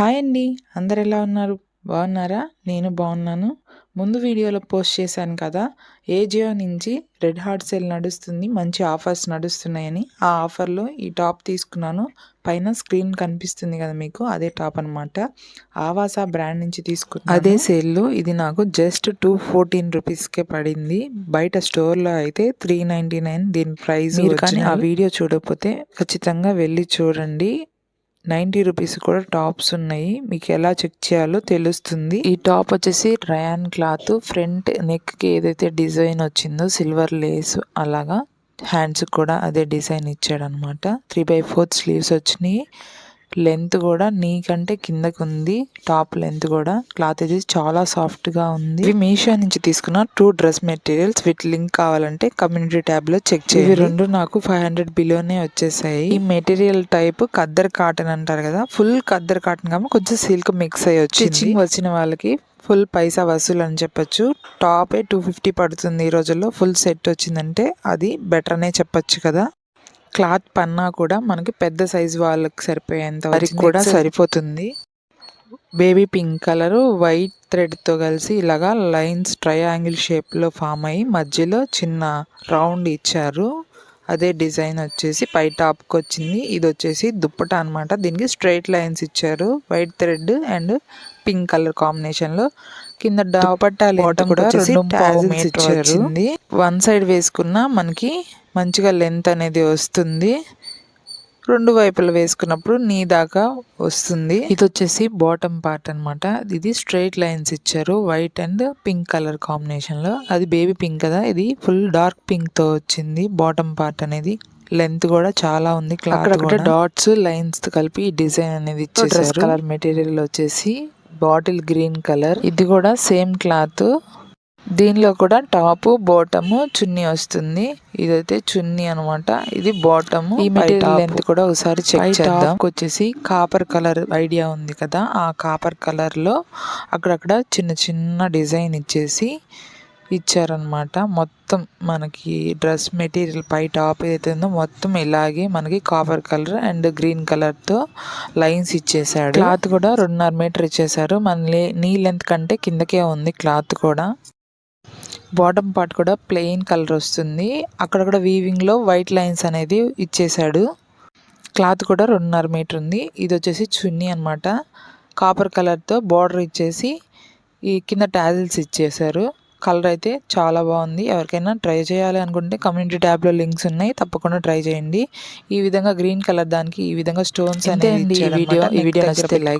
Hi అండి, అందరు ఎలా ఉన్నారు? బాగున్నారా? నేను బాగున్నాను. ముందు వీడియోలో పోస్ట్ చేశాను కదా, ఏజియో నుంచి రెడ్ హాట్ సేల్ నడుస్తుంది, మంచి ఆఫర్స్ నడుస్తున్నాయని. ఆ ఆఫర్లో ఈ టాప్ తీసుకున్నాను. పైన స్క్రీన్ కనిపిస్తుంది కదా మీకు, అదే టాప్ అనమాట. ఆవాసా బ్రాండ్ నుంచి తీసుకున్నాను. అదే సేల్లో ఇది నాకు జస్ట్ 214 రూపీస్కే పడింది. బయట స్టోర్లో అయితే 399 దీని ప్రైస్. మీరు కానీ ఆ వీడియో చూడకపోతే ఖచ్చితంగా వెళ్ళి చూడండి. 90 రూపీస్ కూడా టాప్స్ ఉన్నాయి. మీకు ఎలా చెక్ చేయాలో తెలుస్తుంది. ఈ టాప్ వచ్చేసి రయాన్ క్లాత్. ఫ్రంట్ నెక్ కి ఏదైతే డిజైన్ వచ్చిందో సిల్వర్ లేస్, అలాగా హ్యాండ్స్ కూడా అదే డిజైన్ ఇచ్చాడు అనమాట. 3/4 స్లీవ్స్ వచ్చినాయి. లెంత్ కూడా నీ కంటే కిందకు ఉంది. టాప్ లెంత్ కూడా. క్లాత్ ఇది చాలా సాఫ్ట్ గా ఉంది. ఇవి మీషో నుంచి తీసుకున్న 2 డ్రెస్ మెటీరియల్స్. వీటి లింక్ కావాలంటే కమ్యూనిటీ ట్యాబ్ లో చెక్ చేయండి. ఇవి రెండు నాకు 500 బిలోనే వచ్చేసాయి. ఈ మెటీరియల్ టైప్ ఖద్దర్ కాటన్ అంటారు కదా, ఫుల్ ఖద్దర్ కాటన్ కాబట్టి కొంచెం సిల్క్ మిక్స్ అయ్యి వచ్చింది. స్టిచ్చింగ్ వచ్చిన వాళ్ళకి ఫుల్ పైసా వసూలు అని చెప్పొచ్చు. టాపే 250 పడుతుంది ఈ రోజుల్లో. ఫుల్ సెట్ వచ్చిందంటే అది బెటర్ అనే చెప్పొచ్చు కదా. క్లాత్ పన్నా కూడా మనకి పెద్ద సైజు వాళ్ళకి సరిపోయేంత వరకు కూడా సరిపోతుంది. బేబీ పింక్ కలరు వైట్ థ్రెడ్తో కలిసి ఇలాగా లైన్స్ ట్రయాంగిల్ షేప్లో ఫామ్ అయ్యి మధ్యలో చిన్న రౌండ్ ఇచ్చారు. అదే డిజైన్ వచ్చేసి పై టాప్కి వచ్చింది. ఇది వచ్చేసి దుప్పట అనమాట. దీనికి స్ట్రైట్ లైన్స్ ఇచ్చారు white thread and pink colour కాంబినేషన్లో. కింద దుపట్టా బాటమ్ కూడా 2.5 మీటర్ వచ్చింది. వన్ సైడ్ వేసుకున్న మనకి మంచిగా లెంత్ అనేది వస్తుంది. రెండు వైపులు వేసుకున్నప్పుడు నీ దాకా వస్తుంది. ఇది వచ్చేసి బాటమ్ పార్ట్ అనమాట. ఇది స్ట్రైట్ లైన్స్ ఇచ్చారు white and pink colour combination లో. అది బేబీ పింక్ కదా, ఇది ఫుల్ డార్క్ పింక్ తో వచ్చింది. బాటమ్ పార్ట్ అనేది లెంత్ కూడా చాలా ఉంది. అక్కడ డాట్స్ లైన్స్ కలిపి ఈ డిజైన్ అనేది ఇచ్చేసారు. డ్రెస్ కలర్ మెటీరియల్ వచ్చేసి బాటిల్ గ్రీన్ కలర్. ఇది కూడా సేమ్ క్లాత్. దీనిలో కూడా టాప్ బాటమ్ చున్నీ వస్తుంది. ఇదైతే చున్నీ అనమాట, ఇది బాటమ్. ఈ మెటీరియల్ లెంత్ కూడా ఒకసారి చెక్ చేద్దాం. వచ్చేసి కాపర్ కలర్ ఐడియా ఉంది కదా, ఆ కాపర్ కలర్ లో అక్కడక్కడ చిన్న చిన్న డిజైన్ ఇచ్చేసి ఇచ్చారనమాట. మొత్తం మనకి డ్రెస్ మెటీరియల్ పై టాప్ ఏదైతే ఉందో మొత్తం ఇలాగే మనకి copper colour and green colour తో లైన్స్ ఇచ్చేసాడు. క్లాత్ కూడా 2.5 మీటర్ ఇచ్చేసారు. మన నీ లెంత్ కంటే కిందకే ఉంది క్లాత్ కూడా. బాటమ్ పార్ట్ కూడా ప్లెయిన్ కలర్ వస్తుంది. అక్కడక్కడ వీవింగ్ లో వైట్ లైన్స్ అనేది ఇచ్చేసాడు. క్లాత్ కూడా 2.5 మీటర్ ఉంది. ఇది వచ్చేసి చున్నీ అనమాట. కాపర్ కలర్ తో బార్డర్ ఇచ్చేసి ఈ కింద టాజిల్స్ ఇచ్చేసారు. కలర్ అయితే చాలా బాగుంది. ఎవరికైనా ట్రై చేయాలి అనుకుంటే కమ్యూనిటీ ట్యాబ్ లో లింక్స్ ఉన్నాయి, తప్పకుండా ట్రై చేయండి. ఈ విధంగా గ్రీన్ కలర్ దానికి ఈ విధంగా స్టోన్స్ అనేది. ఈ వీడియో నచ్చితే లైక్